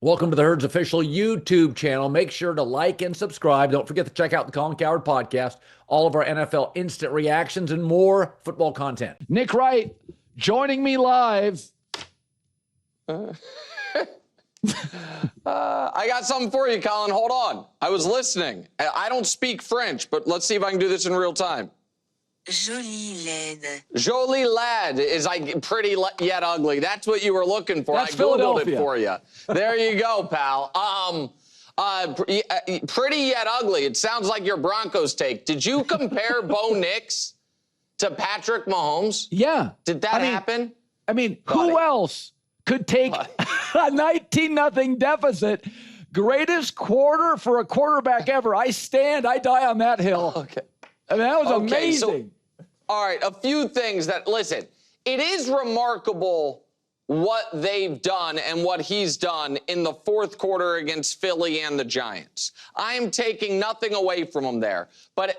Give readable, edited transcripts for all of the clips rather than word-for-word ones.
Welcome to the Herd's official YouTube channel. Make sure to like and subscribe. Don't forget to check out the Colin Cowherd podcast, all of our NFL instant reactions, and more football content. Nick Wright joining me live. I got something for you, Colin. Hold on. I was listening. I don't speak French, but let's see if I can do this in real time. Jolie laide. Jolie lad is like pretty yet ugly. That's what you were looking for. That's I Googled Philadelphia. it for you. There you go, pal. Pretty yet ugly. It sounds like your Broncos take. Did you compare Bo Nix to Patrick Mahomes? Yeah. Did that happen? I mean, who else could take a 19-0 deficit? Greatest quarter for a quarterback ever. I die on that hill. Okay. I mean, that was amazing. All right, a few things that, listen, it is remarkable what they've done and what he's done in the fourth quarter against Philly and the Giants. I am taking nothing away from him there. But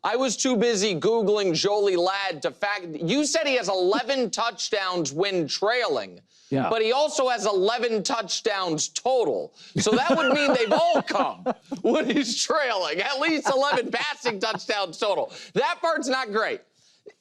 I was too busy Googling Jolie Ladd to fact. You said he has 11 touchdowns when trailing. Yeah. But he also has 11 touchdowns total. So that would mean they've all come when he's trailing. At least 11 passing touchdowns total. That part's not great.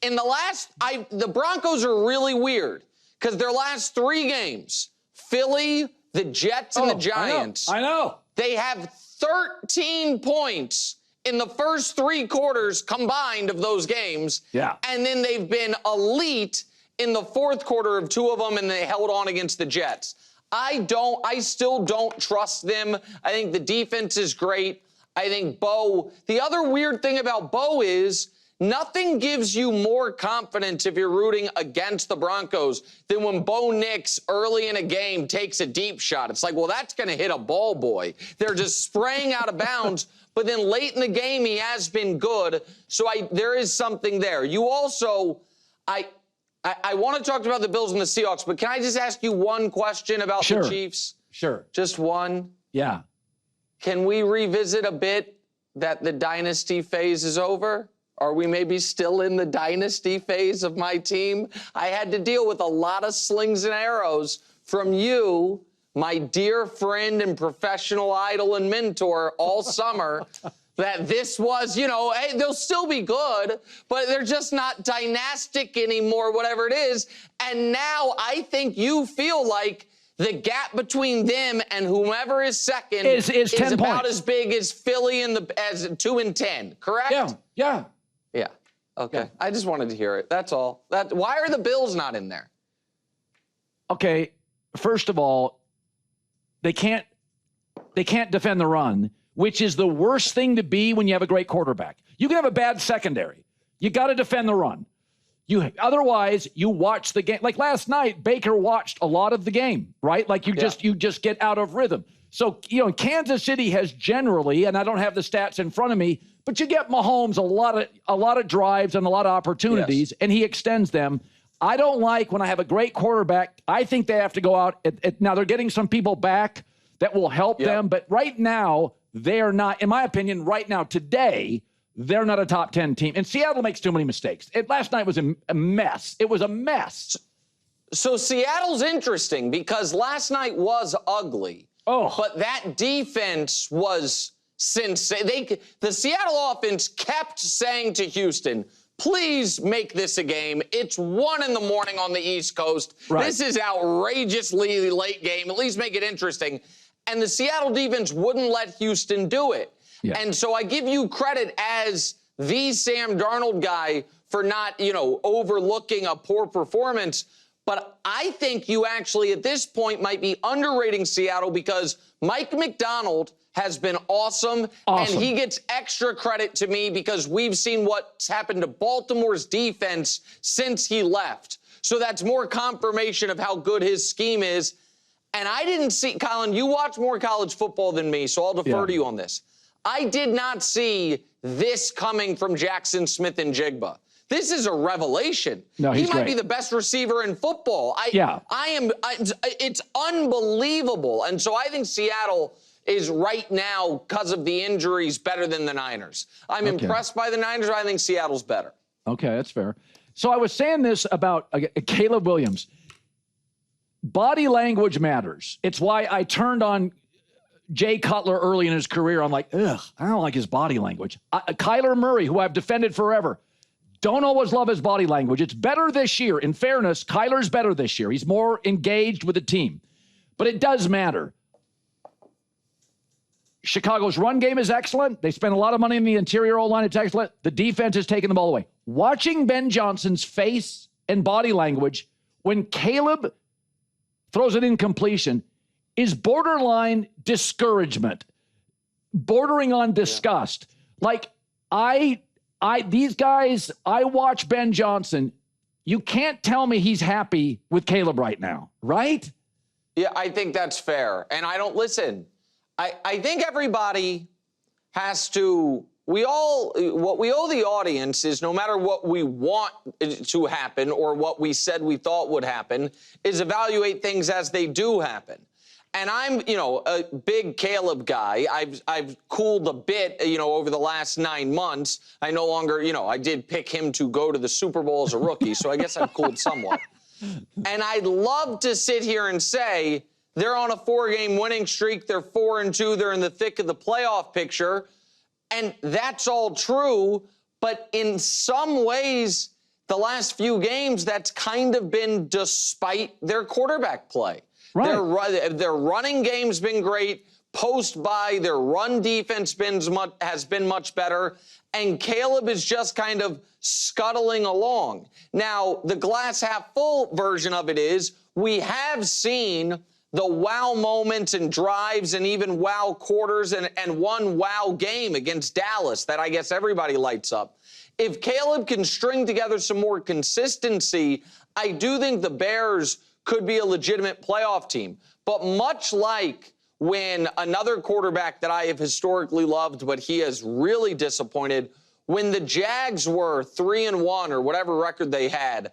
In the Broncos are really weird because their last three games, Philly, the Jets, and the Giants. I know. They have 13 points in the first three quarters combined of those games. Yeah. And then they've been elite in the fourth quarter of two of them, and they held on against the Jets. I still don't trust them. I think the defense is great. I think the other weird thing about Bo is nothing gives you more confidence if you're rooting against the Broncos than when Bo Nix early in a game takes a deep shot. It's like, well, that's going to hit a ball boy. They're just spraying out of bounds. But then late in the game, he has been good. So there is something there. You also, I want to talk about the Bills and the Seahawks, but can I just ask you one question about the Chiefs? Sure. Just one? Yeah. Can we revisit a bit that the dynasty phase is over? Are we maybe still in the dynasty phase of my team? I had to deal with a lot of slings and arrows from you, my dear friend and professional idol and mentor all summer, that this was, hey, they'll still be good, but they're just not dynastic anymore, whatever it is. And now I think you feel like the gap between them and whomever is second is 10 about points. as big as Philly as 2 and 10, correct? Yeah. Okay. Yeah. I just wanted to hear it. That's all. Why are the Bills not in there? Okay. First of all, they can't defend the run, which is the worst thing to be when you have a great quarterback. You can have a bad secondary. You got to defend the run. Otherwise, you watch the game. Like last night, Baker watched a lot of the game, right? Like you just get out of rhythm. So, Kansas City has generally, and I don't have the stats in front of me, but you get Mahomes a lot of drives and a lot of opportunities, and he extends them. I don't like when I have a great quarterback. I think they have to go out. Now, they're getting some people back that will help them, but right now, they're not, in my opinion, right now, today, they're not a top 10 team. And Seattle makes too many mistakes. Last night was a mess. It was a mess. So Seattle's interesting because last night was ugly. But that defense was the Seattle offense kept saying to Houston, please make this a game. It's 1 a.m. on the East Coast. Right. This is outrageously late game. At least make it interesting. And the Seattle defense wouldn't let Houston do it. Yeah. And so I give you credit as the Sam Darnold guy for not, overlooking a poor performance. But I think you actually at this point might be underrating Seattle because Mike McDonald has been awesome. And he gets extra credit to me because we've seen what's happened to Baltimore's defense since he left. So that's more confirmation of how good his scheme is. And I didn't see, Colin, you watch more college football than me, so I'll defer to you on this. I did not see this coming from Jackson Smith and Jigba. This is a revelation. No, he might be the best receiver in football. It's unbelievable. And so I think Seattle is right now, because of the injuries, better than the Niners. I'm impressed by the Niners. I think Seattle's better. Okay, that's fair. So I was saying this about Caleb Williams. body language matters. It's why I turned on Jay Cutler early in his career. I'm like, ugh, I don't like his body language. Kyler Murray, who I've defended forever, don't always love his body language. It's better this year. In fairness, Kyler's better this year. He's more engaged with the team. But it does matter. Chicago's run game is excellent. They spend a lot of money in the interior O-line. It's excellent. The defense is taking the ball away. Watching Ben Johnson's face and body language when Caleb throws an incompletion is borderline discouragement, bordering on disgust. Like, these guys, I watch Ben Johnson. You can't tell me he's happy with Caleb right now, right? Yeah, I think that's fair. And I don't listen. I think everybody has to, what we owe the audience is no matter what we want to happen or what we said we thought would happen, is evaluate things as they do happen. And I'm, a big Caleb guy. I've cooled a bit, over the last 9 months. I no longer, I did pick him to go to the Super Bowl as a rookie, so I guess I've cooled somewhat. And I'd love to sit here and say they're on a 4-game winning streak. They're 4-2. They're in the thick of the playoff picture. And that's all true. But in some ways, the last few games, that's kind of been despite their quarterback play. Right. Their running game's been great. Post-bye, their run defense has been much better. And Caleb is just kind of scuttling along. Now, the glass half full version of it is we have seen the wow moments and drives and even wow quarters and one wow game against Dallas that I guess everybody lights up. If Caleb can string together some more consistency, I do think the Bears could be a legitimate playoff team. But much like when another quarterback that I have historically loved, but he has really disappointed, when the Jags were 3-1 or whatever record they had,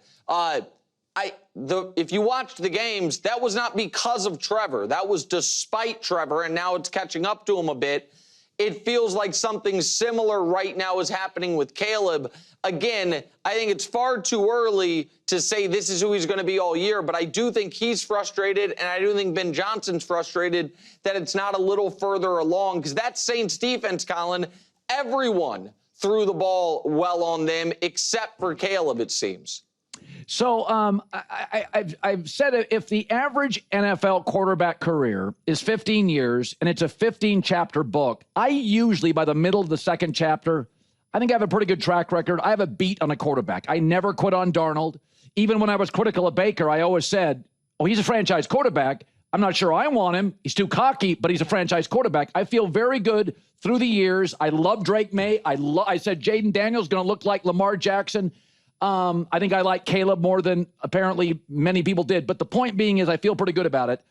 if you watched the games, that was not because of Trevor. That was despite Trevor, and now it's catching up to him a bit. It feels like something similar right now is happening with Caleb. Again, I think it's far too early to say this is who he's going to be all year, but I do think he's frustrated, and I do think Ben Johnson's frustrated that it's not a little further along, because that Saints defense, Colin, everyone threw the ball well on them except for Caleb, it seems. So I've said if the average NFL quarterback career is 15 years and it's a 15-chapter book, I usually, by the middle of the second chapter, I think I have a pretty good track record. I have a beat on a quarterback. I never quit on Darnold. Even when I was critical of Baker, I always said, oh, he's a franchise quarterback. I'm not sure I want him. He's too cocky, but he's a franchise quarterback. I feel very good through the years. I love Drake May. I said Jaden Daniels going to look like Lamar Jackson. I think I like Caleb more than apparently many people did. But the point being is I feel pretty good about it.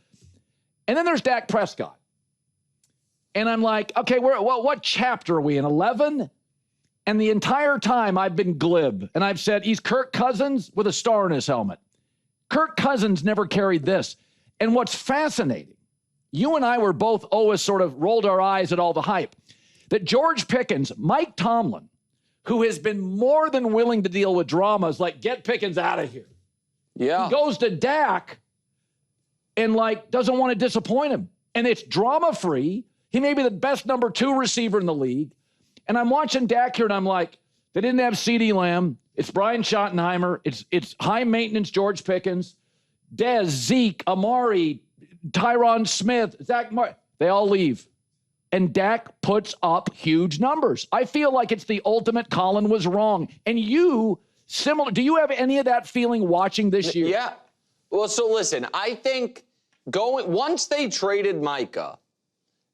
And then there's Dak Prescott. And I'm like, okay, what chapter are we in, 11? And the entire time I've been glib. And I've said he's Kirk Cousins with a star in his helmet. Kirk Cousins never carried this. And what's fascinating, you and I were both always sort of rolled our eyes at all the hype, that George Pickens, Mike Tomlin, who has been more than willing to deal with dramas, like, get Pickens out of here. Yeah. He goes to Dak and, doesn't want to disappoint him. And it's drama-free. He may be the best number 2 receiver in the league. And I'm watching Dak here, and I'm like, they didn't have CeeDee Lamb. It's Brian Schottenheimer. It's high-maintenance George Pickens. Dez, Zeke, Amari, Tyron Smith, Zach Martin. They all leave. And Dak puts up huge numbers. I feel like it's the ultimate Colin was wrong. And you, similar, do you have any of that feeling watching this year? Yeah. Well, so listen, I think once they traded Micah,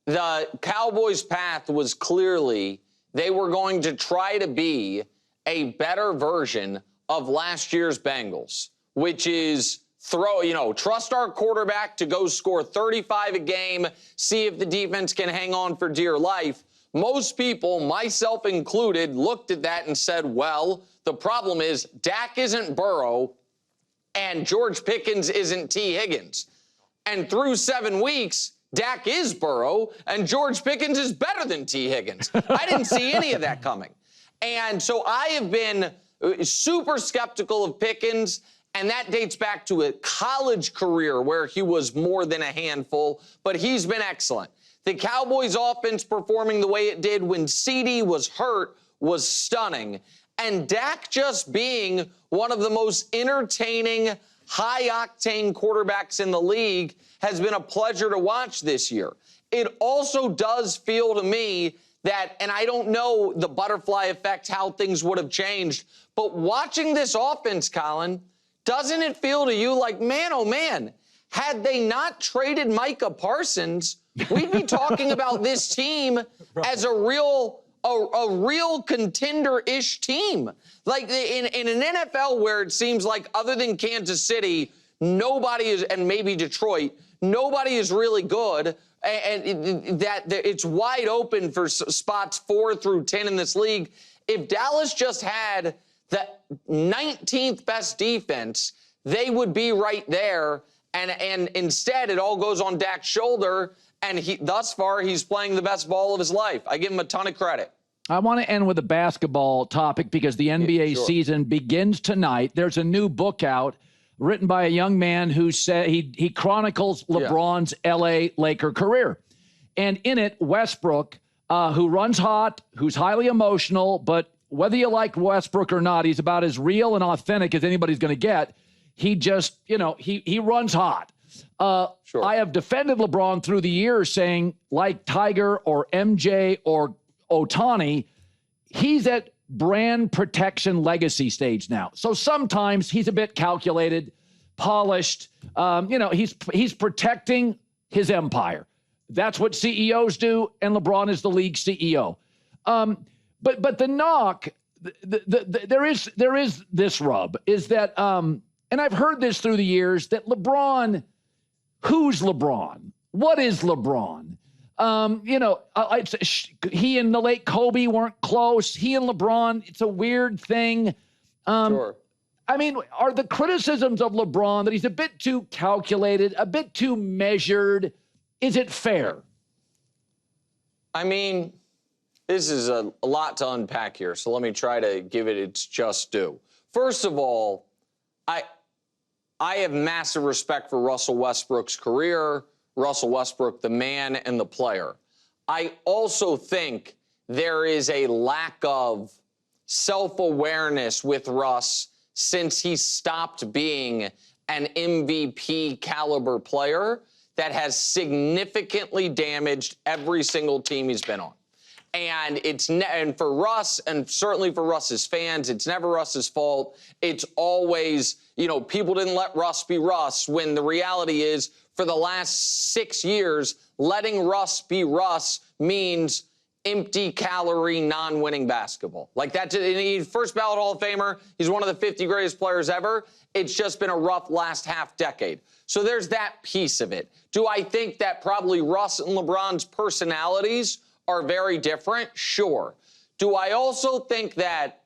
the Cowboys' path was clearly they were going to try to be a better version of last year's Bengals, which is trust our quarterback to go score 35 a game, see if the defense can hang on for dear life. Most people, myself included, looked at that and said, well, the problem is Dak isn't Burrow and George Pickens isn't T. Higgins. And through 7 weeks, Dak is Burrow and George Pickens is better than T. Higgins. I didn't see any of that coming. And so I have been super skeptical of Pickens. and that dates back to a college career where he was more than a handful, but he's been excellent. The Cowboys offense performing the way it did when CD was hurt was stunning. And Dak just being one of the most entertaining, high-octane quarterbacks in the league has been a pleasure to watch this year. It also does feel to me that, and I don't know the butterfly effect, how things would have changed, but watching this offense, Colin, doesn't it feel to you like, man, oh man, had they not traded Micah Parsons, we'd be talking about this team as a real contender-ish team. Like in an NFL where it seems like other than Kansas City, nobody is, and maybe Detroit, nobody is really good, and that it's wide open for spots 4 through 10 in this league. If Dallas just had the 19th best defense, they would be right there. And instead, it all goes on Dak's shoulder. And thus far, he's playing the best ball of his life. I give him a ton of credit. I want to end with a basketball topic because the NBA season begins tonight. There's a new book out written by a young man who said he chronicles LeBron's L.A. Laker career. And in it, Westbrook, who runs hot, who's highly emotional, but whether you like Westbrook or not, he's about as real and authentic as anybody's going to get. He just, he runs hot. I have defended LeBron through the years saying, like Tiger or MJ or Ohtani, he's at brand protection legacy stage now. So sometimes he's a bit calculated, polished. He's protecting his empire. That's what CEOs do, and LeBron is the league CEO. But the knock, there is this rub, is that, and I've heard this through the years, that LeBron, who's LeBron? What is LeBron? He and the late Kobe weren't close. He and LeBron, it's a weird thing. Sure. I mean, are the criticisms of LeBron that he's a bit too calculated, a bit too measured, is it fair? I mean, this is a lot to unpack here, so let me try to give it its just due. First of all, I have massive respect for Russell Westbrook's career, Russell Westbrook, the man and the player. I also think there is a lack of self-awareness with Russ since he stopped being an MVP caliber player that has significantly damaged every single team he's been on. And and for Russ, and certainly for Russ's fans, it's never Russ's fault. It's always, people didn't let Russ be Russ, when the reality is, for the last 6 years, letting Russ be Russ means empty calorie, non-winning basketball. Like that, he's first ballot Hall of Famer. He's one of the 50 greatest players ever. It's just been a rough last half decade. So there's that piece of it. Do I think that probably Russ and LeBron's personalities are very different? Sure. Do I also think that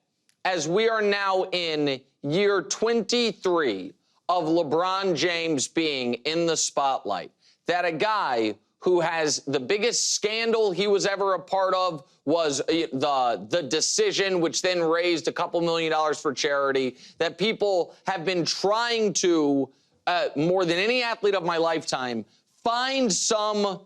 as we are now in year 23 of LeBron James being in the spotlight, that a guy who has the biggest scandal he was ever a part of was the decision, which then raised a couple $1 million for charity, that people have been trying to, more than any athlete of my lifetime, find some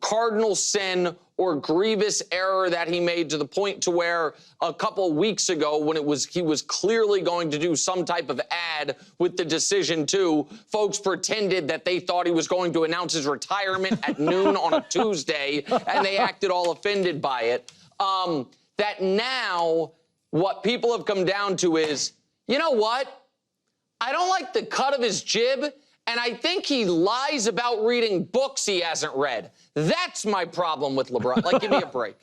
cardinal sin or grievous error that he made, to the point to where a couple weeks ago, when he was clearly going to do some type of ad with the decision too, folks pretended that they thought he was going to announce his retirement at noon on a Tuesday, and they acted all offended by it. That now what people have come down to is, you know what? I don't like the cut of his jib, and I think he lies about reading books he hasn't read. That's my problem with LeBron. Like, give me a break.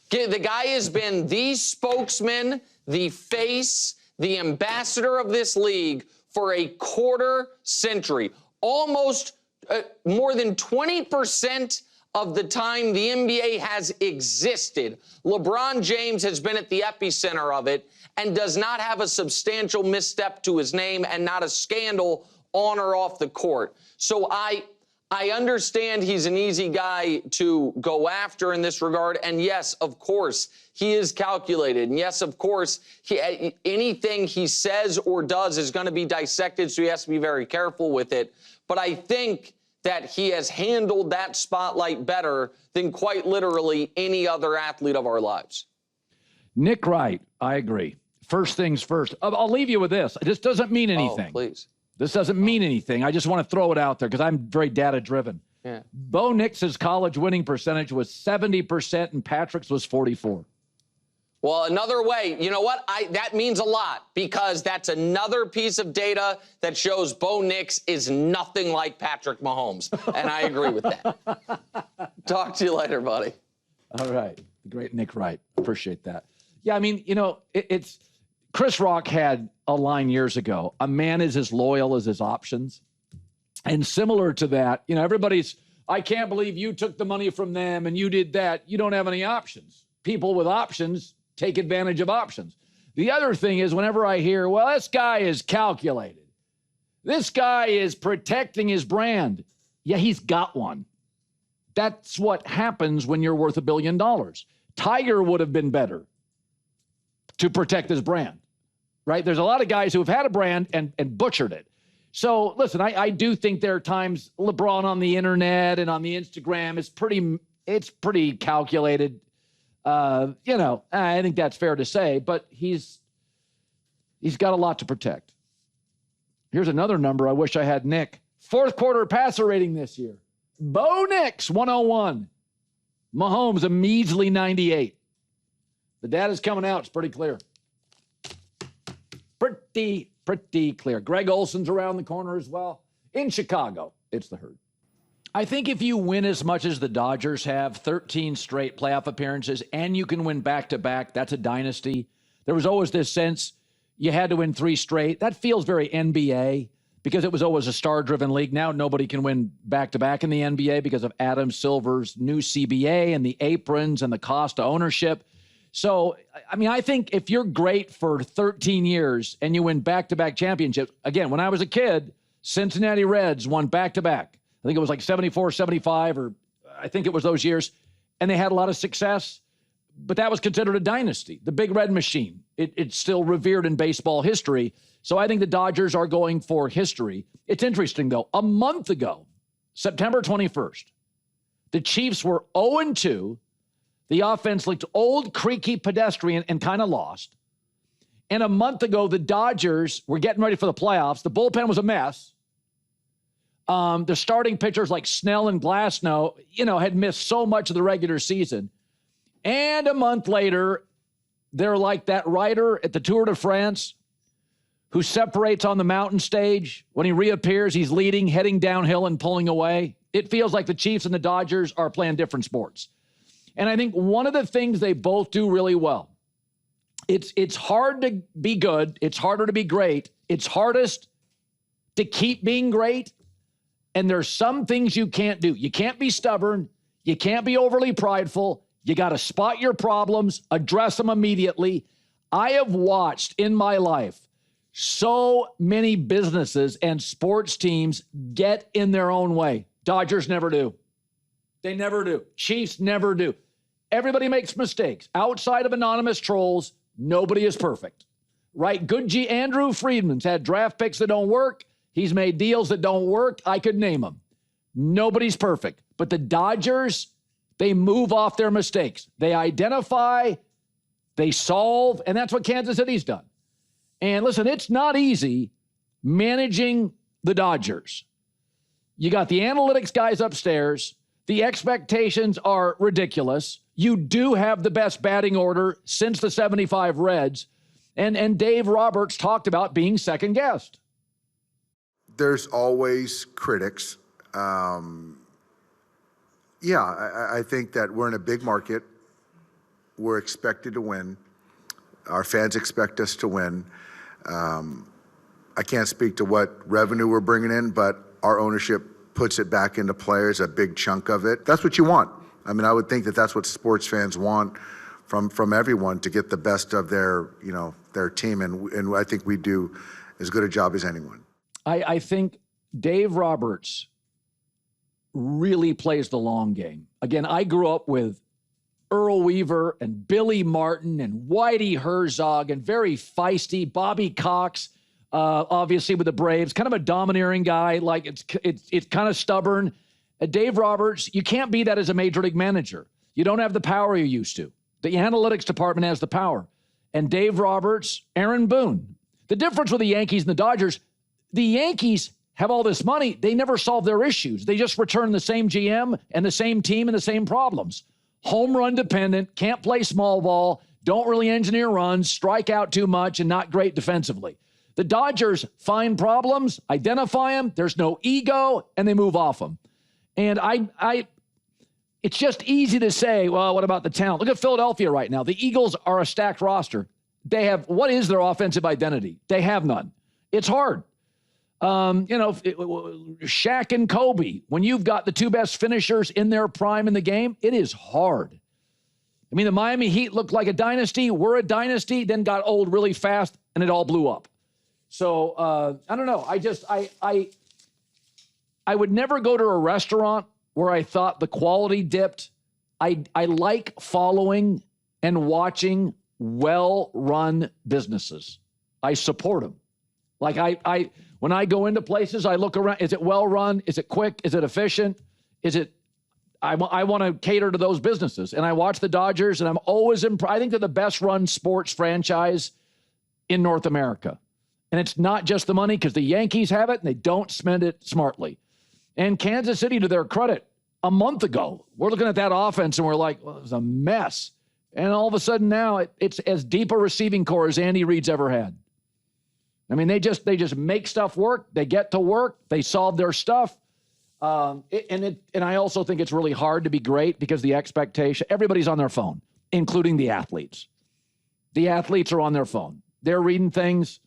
The guy has been the spokesman, the face, the ambassador of this league for a quarter century. Almost more than 20% of the time the NBA has existed, LeBron James has been at the epicenter of it and does not have a substantial misstep to his name and not a scandal on or off the court. So I I understand he's an easy guy to go after in this regard. And yes, of course, he is calculated. And yes, of course, anything he says or does is going to be dissected, so he has to be very careful with it. But I think that he has handled that spotlight better than quite literally any other athlete of our lives. Nick Wright, I agree. First things first. I'll leave you with this. This doesn't mean anything. Oh, please. This doesn't mean anything. I just want to throw it out there because I'm very data-driven. Yeah. Bo Nix's college winning percentage was 70% and Patrick's was 44%. Well, another way, you know what? That means a lot because that's another piece of data that shows Bo Nix is nothing like Patrick Mahomes. And I agree with that. Talk to you later, buddy. All right. The great Nick Wright. Appreciate that. Yeah, I mean, you know, it's Chris Rock had a line years ago. A man is as loyal as his options. And similar to that, you know, everybody's, I can't believe you took the money from them and you did that. You don't have any options. People with options take advantage of options. The other thing is whenever I hear, well, this guy is calculated. This guy is protecting his brand. Yeah, he's got one. That's what happens when you're worth $1 billion. Tiger would have been better to protect his brand, right? There's a lot of guys who have had a brand and butchered it. So listen, I do think there are times LeBron on the internet and on the Instagram is pretty calculated. You know, I think that's fair to say, but he's got a lot to protect. Here's another number I wish I had Nick. Fourth quarter passer rating this year. Bo Nix, 101. Mahomes, a measly 98. The data's coming out. It's pretty clear. Pretty clear. Greg Olson's around the corner as well. In Chicago, it's the Herd. I think if you win as much as the Dodgers have, 13 straight playoff appearances, and you can win back-to-back, that's a dynasty. There was always this sense you had to win 3 straight. That feels very NBA because it was always a star-driven league. Now nobody can win back-to-back in the NBA because of Adam Silver's new CBA and the aprons and the cost of ownership. So, I mean, I think if you're great for 13 years and you win back-to-back championships, again, when I was a kid, Cincinnati Reds won back-to-back. I think it was like 74, 75, or I think it was those years. And they had a lot of success, but that was considered a dynasty. The Big Red Machine, it's still revered in baseball history. So I think the Dodgers are going for history. It's interesting, though. A month ago, September 21st, the Chiefs were 0-2. The offense looked old, creaky, pedestrian, and kind of lost. And a month ago, the Dodgers were getting ready for the playoffs. The bullpen was a mess. The starting pitchers like Snell and Glasnow, you know, had missed so much of the regular season. And a month later, they're like that rider at the Tour de France who separates on the mountain stage. When he reappears, he's leading, heading downhill and pulling away. It feels like the Chiefs and the Dodgers are playing different sports. And I think one of the things they both do really well, it's hard to be good. It's harder to be great. It's hardest to keep being great. And there's some things you can't do. You can't be stubborn. You can't be overly prideful. You got to spot your problems, address them immediately. I have watched in my life so many businesses and sports teams get in their own way. Dodgers never do. They never do. Chiefs never do. Everybody makes mistakes. Outside of anonymous trolls, nobody is perfect, right? Andrew Friedman's had draft picks that don't work. He's made deals that don't work. I could name them. Nobody's perfect. But the Dodgers, they move off their mistakes. They identify, they solve, and that's what Kansas City's done. And listen, it's not easy managing the Dodgers. You got the analytics guys upstairs. The expectations are ridiculous. You do have the best batting order since the 75 Reds. And Dave Roberts talked about being second guessed. There's always critics. I think that we're in a big market. We're expected to win. Our fans expect us to win. I can't speak to what revenue we're bringing in, but our ownership puts it back into players, a big chunk of it. That's what you want. I mean, I would think that that's what sports fans want from everyone, to get the best of their team. And I think we do as good a job as anyone. I think Dave Roberts really plays the long game. Again, I grew up with Earl Weaver and Billy Martin and Whitey Herzog and very feisty Bobby Cox, obviously with the Braves, kind of a domineering guy. Like it's kind of stubborn. Dave Roberts, you can't be that as a major league manager. You don't have the power you used to. The analytics department has the power. And Dave Roberts, Aaron Boone. The difference with the Yankees and the Dodgers, the Yankees have all this money. They never solve their issues. They just return the same GM and the same team and the same problems. Home run dependent, can't play small ball, don't really engineer runs, strike out too much, and not great defensively. The Dodgers find problems, identify them, there's no ego, and they move off them. And it's just easy to say, well, what about the talent? Look at Philadelphia right now. The Eagles are a stacked roster. What is their offensive identity? They have none. It's hard. Shaq and Kobe, when you've got the two best finishers in their prime in the game, it is hard. I mean, the Miami Heat looked like a dynasty. We're a dynasty, then got old really fast, and it all blew up. So, I don't know. I would never go to a restaurant where I thought the quality dipped. I like following and watching well-run businesses. I support them. Like when I go into places, I look around. Is it well-run? Is it quick? Is it efficient? I want to cater to those businesses. And I watch the Dodgers, and I'm always impressed. I think they're the best-run sports franchise in North America. And it's not just the money, because the Yankees have it, and they don't spend it smartly. And Kansas City, to their credit, a month ago, we're looking at that offense, and we're like, well, it was a mess. And all of a sudden now, it's as deep a receiving core as Andy Reid's ever had. I mean, they just make stuff work. They get to work. They solve their stuff. And I also think it's really hard to be great because the expectation, everybody's on their phone, including the athletes. The athletes are on their phone. They're reading things.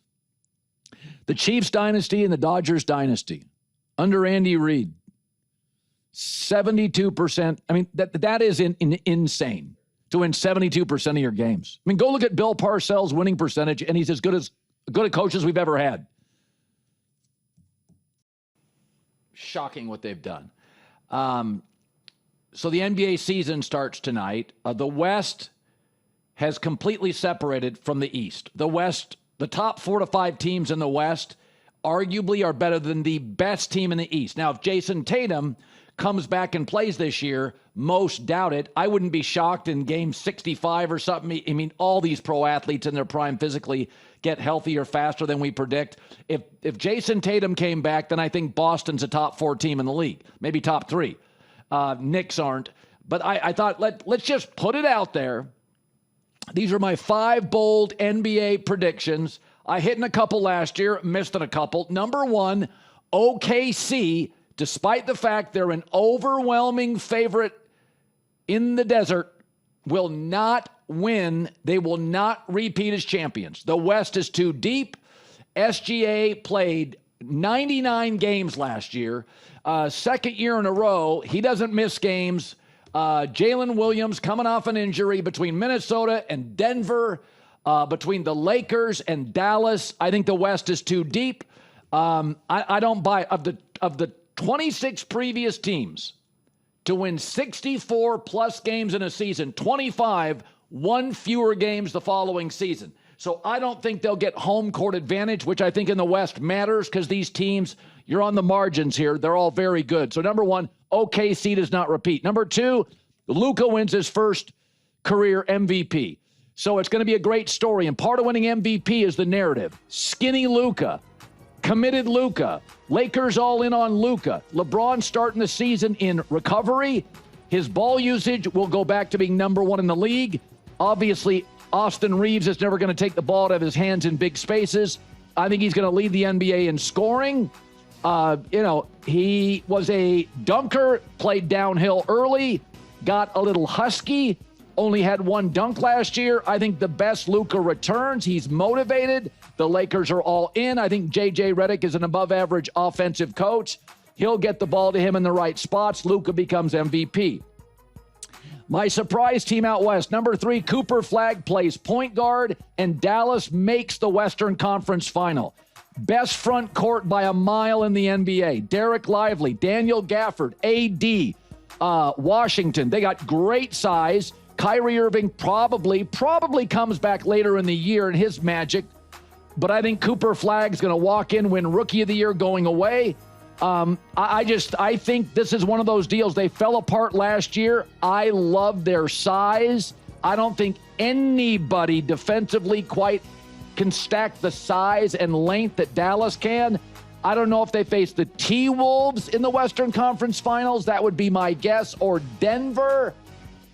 The Chiefs dynasty and the Dodgers dynasty under Andy Reid, 72%. I mean, that is insane to win 72% of your games. I mean, go look at Bill Parcells' winning percentage, and he's as good a coach as we've ever had. Shocking what they've done. So the NBA season starts tonight. The West has completely separated from the East. The West, the top 4 to 5 teams in the West arguably are better than the best team in the East. Now, if Jason Tatum comes back and plays this year, most doubt it. I wouldn't be shocked in game 65 or something. I mean, all these pro athletes in their prime physically get healthier faster than we predict. If Jason Tatum came back, then I think Boston's a top 4 team in the league, maybe top 3. Knicks aren't. But I thought, let's just put it out there. These are my 5 bold NBA predictions. I hit in a couple last year, missed in a couple. Number 1, OKC, despite the fact they're an overwhelming favorite in the desert, will not win. They will not repeat as champions. The West is too deep. SGA played 99 games last year. Second year in a row, he doesn't miss games. Jalen Williams coming off an injury between Minnesota and Denver, between the Lakers and Dallas. I think the West is too deep. I don't buy of the 26 previous teams to win 64 plus games in a season, 25 won fewer games the following season. So I don't think they'll get home court advantage, which I think in the West matters because these teams, you're on the margins here. They're all very good. So number 1, OKC does not repeat. Number 2, Luka wins his first career MVP. So it's going to be a great story. And part of winning MVP is the narrative. Skinny Luka, committed Luka, Lakers all in on Luka. LeBron starting the season in recovery. His ball usage will go back to being number 1 in the league. Obviously, Austin Reeves is never going to take the ball out of his hands in big spaces. I think he's going to lead the NBA in scoring. He was a dunker, played downhill early, got a little husky, only had 1 dunk last year. I think the best Luka returns. He's motivated. The Lakers are all in. I think J.J. Redick is an above-average offensive coach. He'll get the ball to him in the right spots. Luka becomes MVP. My surprise team out west, number 3, Cooper Flagg plays point guard, and Dallas makes the Western Conference Final. Best front court by a mile in the NBA. Derek Lively, Daniel Gafford, AD, Washington. They got great size. Kyrie Irving probably comes back later in the year in his magic. But I think Cooper Flagg's going to walk in, win Rookie of the Year going away. I think this is one of those deals. They fell apart last year. I love their size. I don't think anybody defensively quite can stack the size and length that Dallas can. I don't know if they face the T-Wolves in the Western Conference Finals. That would be my guess, or Denver.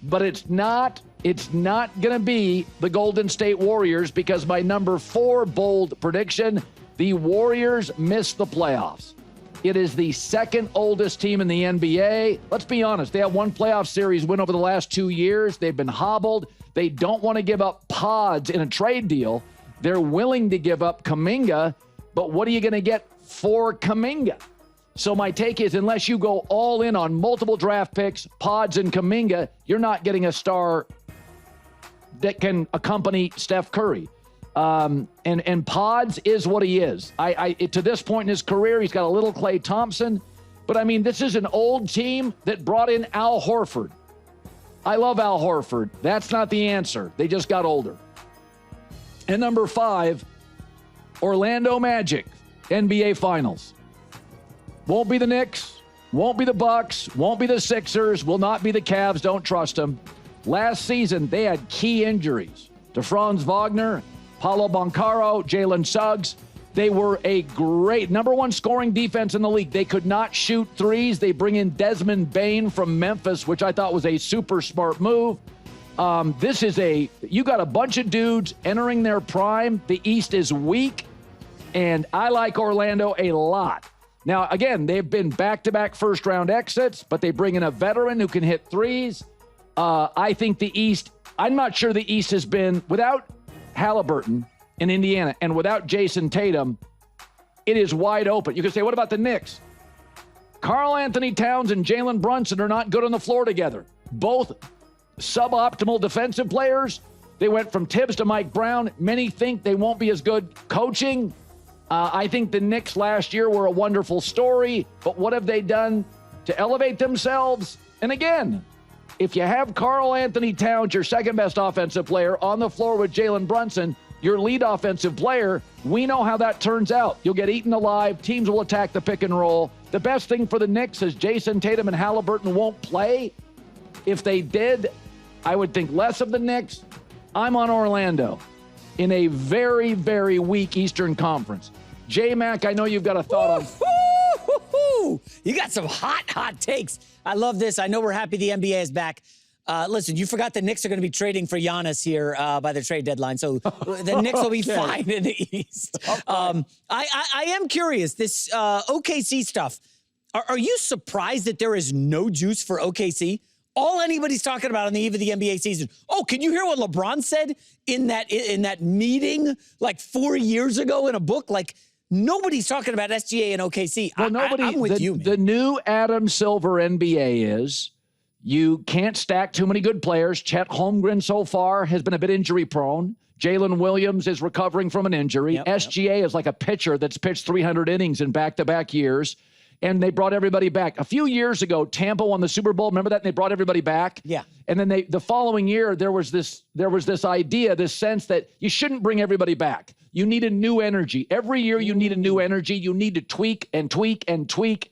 But it's not going to be the Golden State Warriors, because my number 4 bold prediction, the Warriors miss the playoffs. It is the second oldest team in the NBA. Let's be honest. They have one playoff series win over the last 2 years. They've been hobbled. They don't want to give up pods in a trade deal. They're willing to give up Kuminga, but what are you going to get for Kuminga? So my take is, unless you go all in on multiple draft picks, pods, and Kuminga, you're not getting a star that can accompany Steph Curry. And Pods is what he is. To this point in his career, he's got a little Klay Thompson. But, I mean, this is an old team that brought in Al Horford. I love Al Horford. That's not the answer. They just got older. And number 5, Orlando Magic, NBA Finals. Won't be the Knicks, won't be the Bucks, won't be the Sixers, will not be the Cavs. Don't trust them. Last season, they had key injuries to Franz Wagner, Paulo Banchero, Jalen Suggs. They were a great number 1 scoring defense in the league. They could not shoot threes. They bring in Desmond Bane from Memphis, which I thought was a super smart move. You got a bunch of dudes entering their prime. The East is weak, and I like Orlando a lot. Now, again, they've been back-to-back first-round exits, but they bring in a veteran who can hit threes. I think the East, I'm not sure the East has been, without Halliburton in Indiana and without Jason Tatum, it is wide open. You can say, what about the Knicks? Karl Anthony Towns and Jalen Brunson are not good on the floor together. Both suboptimal defensive players. They went from Tibbs to Mike Brown. Many think they won't be as good coaching. I think the Knicks last year were a wonderful story, but what have they done to elevate themselves? And again, if you have Karl Anthony Towns, your second best offensive player, on the floor with Jalen Brunson, your lead offensive player, we know how that turns out. You'll get eaten alive. Teams will attack the pick and roll. The best thing for the Knicks is Jason Tatum and Halliburton won't play. If they did, I would think less of the Knicks. I'm on Orlando in a very, very weak Eastern Conference. J-Mac, I know you've got a thought on. You got some hot takes. I love this. I know we're happy the NBA is back. Listen, you forgot the Knicks are going to be trading for Giannis here by the trade deadline, so the Knicks will be fine in the East. Okay. I am curious, this OKC stuff. Are you surprised that there is no juice for OKC? All anybody's talking about on the eve of the NBA season. Oh, can you hear what LeBron said in that meeting like 4 years ago in a book? Like, nobody's talking about SGA and OKC. Well, I'm with you, man. The new Adam Silver NBA is you can't stack too many good players. Chet Holmgren so far has been a bit injury prone. Jalen Williams is recovering from an injury. SGA is like a pitcher that's pitched 300 innings in back-to-back years. And they brought everybody back. A few years ago, Tampa won the Super Bowl. Remember that? And they brought everybody back. Yeah. And then the following year, there was this idea, this sense that you shouldn't bring everybody back. You need a new energy. Every year you need a new energy. You need to tweak and tweak and tweak.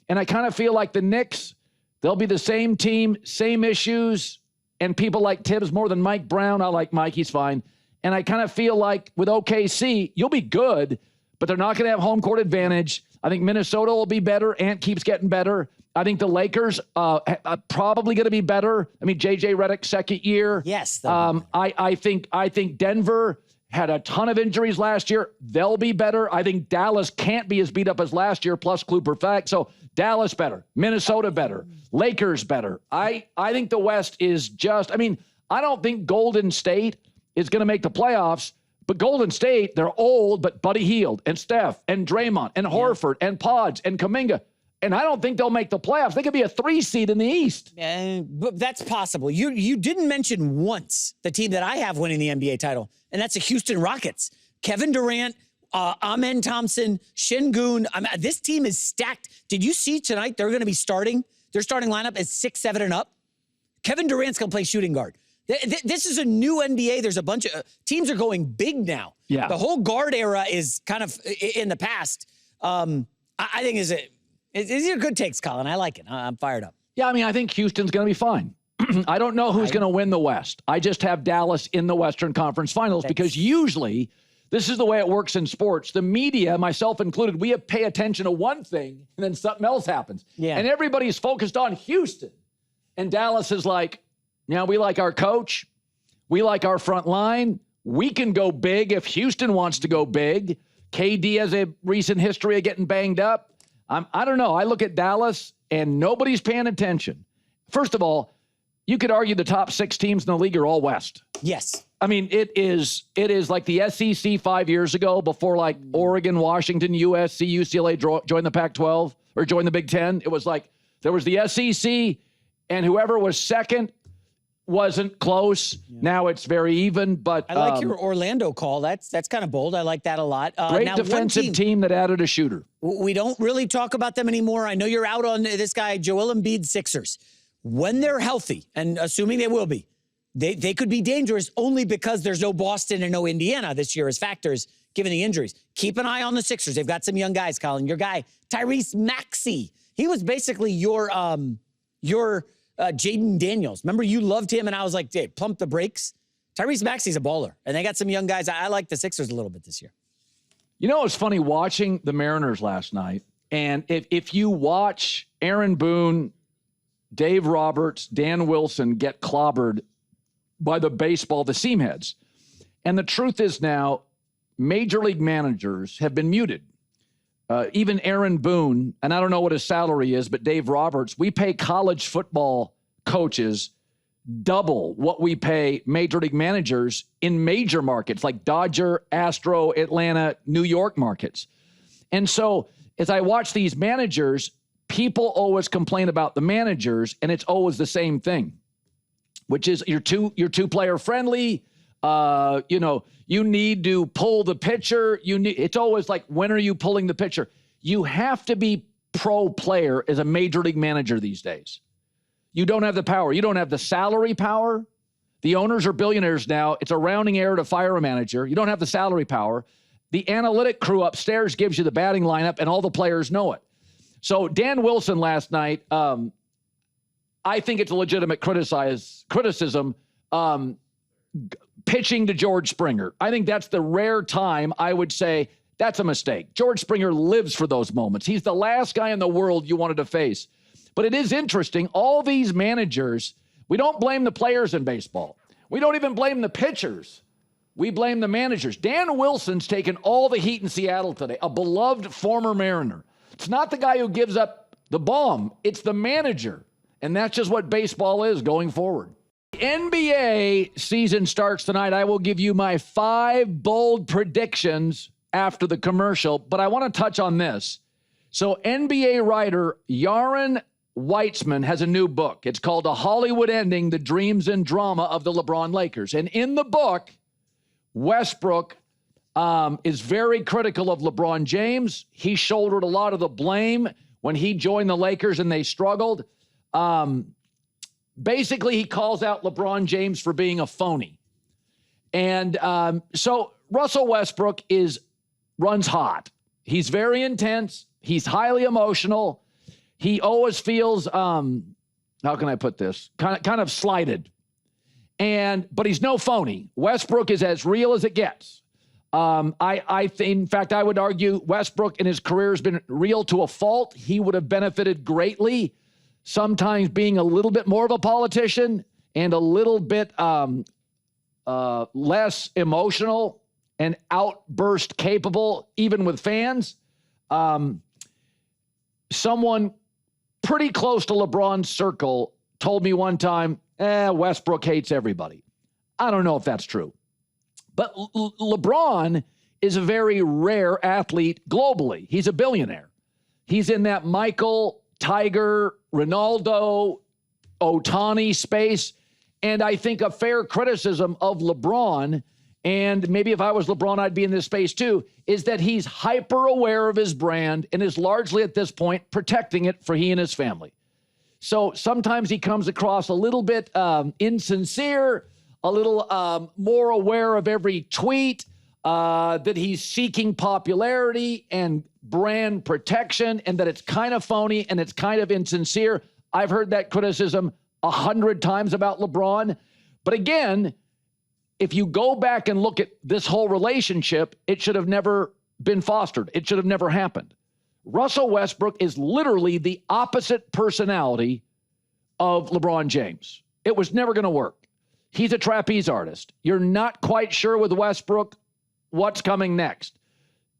And I kind of feel like the Knicks, they'll be the same team, same issues, and people like Tibbs more than Mike Brown. I like Mike. He's fine. And I kind of feel like with OKC, you'll be good, but they're not going to have home court advantage. I think Minnesota will be better. Ant keeps getting better. I think the Lakers are probably going to be better. I mean, J.J. Redick's second year. Yes. I think Denver had a ton of injuries last year. They'll be better. I think Dallas can't be as beat up as last year, plus Kluber fact. So Dallas better. Minnesota better. Lakers better. I think the West is just, I mean, I don't think Golden State is going to make the playoffs. But Golden State, they're old, but Buddy Hield and Steph and Draymond and Horford and Pods and Kuminga. And I don't think they'll make the playoffs. They could be a 3 seed in the East. But that's possible. You didn't mention once the team that I have winning the NBA title, and that's the Houston Rockets. Kevin Durant, Amen Thompson, Şengün. This team is stacked. Did you see tonight they're going to be starting? Their starting lineup is 6, 7, and up. Kevin Durant's going to play shooting guard. This is a new NBA. There's a bunch of teams are going big now. Yeah. The whole guard era is kind of in the past. I think these are good takes, Colin. I like it. I'm fired up. Yeah, I mean, I think Houston's going to be fine. I don't know who's going to win the West. I just have Dallas in the Western Conference Finals because usually this is the way it works in sports. The media, myself included, we pay attention to one thing and then something else happens. Yeah. And everybody's focused on Houston. And Dallas is like, we like our coach. We like our front line. We can go big if Houston wants to go big. KD has a recent history of getting banged up. I don't know. I look at Dallas and nobody's paying attention. First of all, you could argue the top 6 teams in the league are all West. Yes. I mean, it is like the SEC 5 years ago before like Oregon, Washington, USC, UCLA joined the Pac-12 or joined the Big Ten. It was like there was the SEC and whoever was second wasn't close. Yeah. Now it's very even, but I like your Orlando call. That's kind of bold. I like that a lot. Great now defensive team that added a shooter. We don't really talk about them anymore. I know you're out on this guy, Joel Embiid, Sixers. When they're healthy, and assuming they will be, they could be dangerous only because there's no Boston and no Indiana this year as factors, given the injuries. Keep an eye on the Sixers. They've got some young guys, Colin. Your guy, Tyrese Maxey. He was basically your Jaden Daniels. Remember, you loved him, and I was like, hey, plump the brakes. Tyrese Maxey's a baller, and they got some young guys. I like the Sixers a little bit this year. You know, it was funny watching the Mariners last night, and if you watch Aaron Boone, Dave Roberts, Dan Wilson get clobbered by the seamheads. And the truth is now, major league managers have been muted. Even Aaron Boone, and I don't know what his salary is, but Dave Roberts, we pay college football coaches double what we pay major league managers in major markets like Dodger, Astro, Atlanta, New York markets. And so as I watch these managers, people always complain about the managers, and it's always the same thing, which is you're too player friendly. You need to pull the pitcher. It's always like, when are you pulling the pitcher? You have to be pro player as a major league manager these days. You don't have the power. You don't have the salary power. The owners are billionaires now. It's a rounding error to fire a manager. You don't have the salary power. The analytic crew upstairs gives you the batting lineup, and all the players know it. So Dan Wilson last night, I think it's a legitimate criticism, pitching to George Springer. I think that's the rare time I would say that's a mistake. George Springer lives for those moments. He's the last guy in the world you wanted to face. But it is interesting, all these managers, we don't blame the players in baseball. We don't even blame the pitchers. We blame the managers. Dan Wilson's taken all the heat in Seattle today, a beloved former Mariner. It's not the guy who gives up the bomb. It's the manager. And that's just what baseball is going forward. The NBA season starts tonight. I will give you my 5 bold predictions after the commercial, but I want to touch on this. So NBA writer Yaron Weitzman has a new book. It's called A Hollywood Ending, The Dreams and Drama of the LeBron Lakers. And in the book, Westbrook is very critical of LeBron James. He shouldered a lot of the blame when he joined the Lakers and they struggled. Basically, he calls out LeBron James for being a phony. And so Russell Westbrook runs hot. He's very intense. He's highly emotional. He always feels, how can I put this? Kind of slighted. But he's no phony. Westbrook is as real as it gets. In fact, I would argue Westbrook in his career has been real to a fault. He would have benefited greatly, sometimes being a little bit more of a politician and a little bit less emotional and outburst capable, even with fans. Someone pretty close to LeBron's circle told me one time, Westbrook hates everybody. I don't know if that's true. But LeBron is a very rare athlete globally. He's a billionaire. He's in that Michael, Tiger, Ronaldo, Ohtani space. And I think a fair criticism of LeBron and maybe if I was LeBron, I'd be in this space too, is that he's hyper aware of his brand and is largely at this point protecting it for he and his family. So sometimes he comes across a little bit insincere, a little more aware of every tweet, that he's seeking popularity and brand protection, and that it's kind of phony and it's kind of insincere. I've heard that criticism 100 times about LeBron. But again, if you go back and look at this whole relationship, it should have never been fostered. It should have never happened. Russell Westbrook is literally the opposite personality of LeBron James. It was never going to work. He's a trapeze artist. You're not quite sure with Westbrook what's coming next.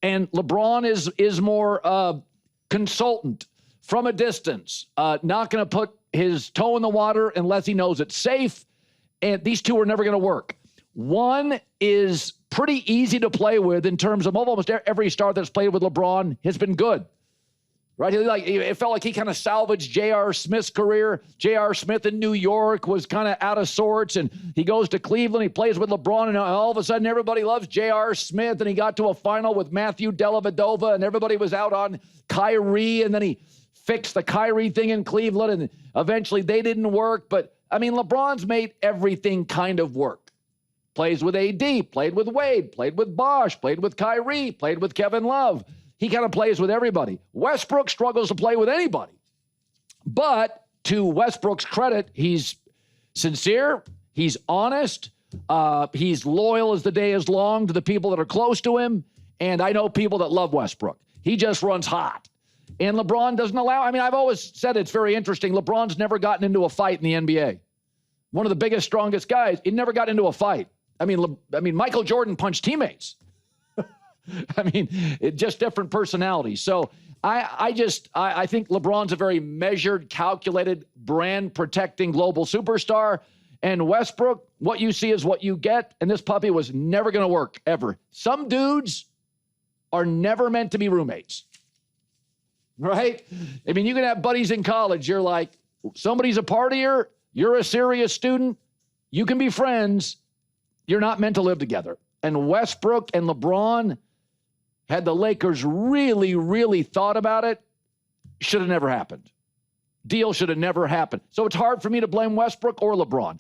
And LeBron is more consultant from a distance, not going to put his toe in the water unless he knows it's safe. And these two are never going to work. One is pretty easy to play with in terms of almost every star that's played with LeBron has been good, right? It felt like he kind of salvaged J.R. Smith's career. J.R. Smith in New York was kind of out of sorts, and he goes to Cleveland. He plays with LeBron, and all of a sudden everybody loves J.R. Smith, and he got to a final with Matthew Dellavedova, and everybody was out on Kyrie, and then he fixed the Kyrie thing in Cleveland, and eventually they didn't work. But, I mean, LeBron's made everything kind of work. Plays with AD, played with Wade, played with Bosh, played with Kyrie, played with Kevin Love. He kind of plays with everybody. Westbrook struggles to play with anybody. But to Westbrook's credit, he's sincere, he's honest, he's loyal as the day is long to the people that are close to him, and I know people that love Westbrook. He just runs hot. And LeBron doesn't allow, I mean, I've always said it's very interesting. LeBron's never gotten into a fight in the NBA. One of the biggest, strongest guys, he never got into a fight. I mean, Michael Jordan punched teammates. I mean, just different personalities. So I think LeBron's a very measured, calculated, brand-protecting global superstar. And Westbrook, what you see is what you get. And this puppy was never going to work, ever. Some dudes are never meant to be roommates, right? I mean, you can have buddies in college. You're like, somebody's a partier. You're a serious student. You can be friends. You're not meant to live together. And Westbrook and LeBron, had the Lakers really, really thought about it, should have never happened. Deal should have never happened. So it's hard for me to blame Westbrook or LeBron.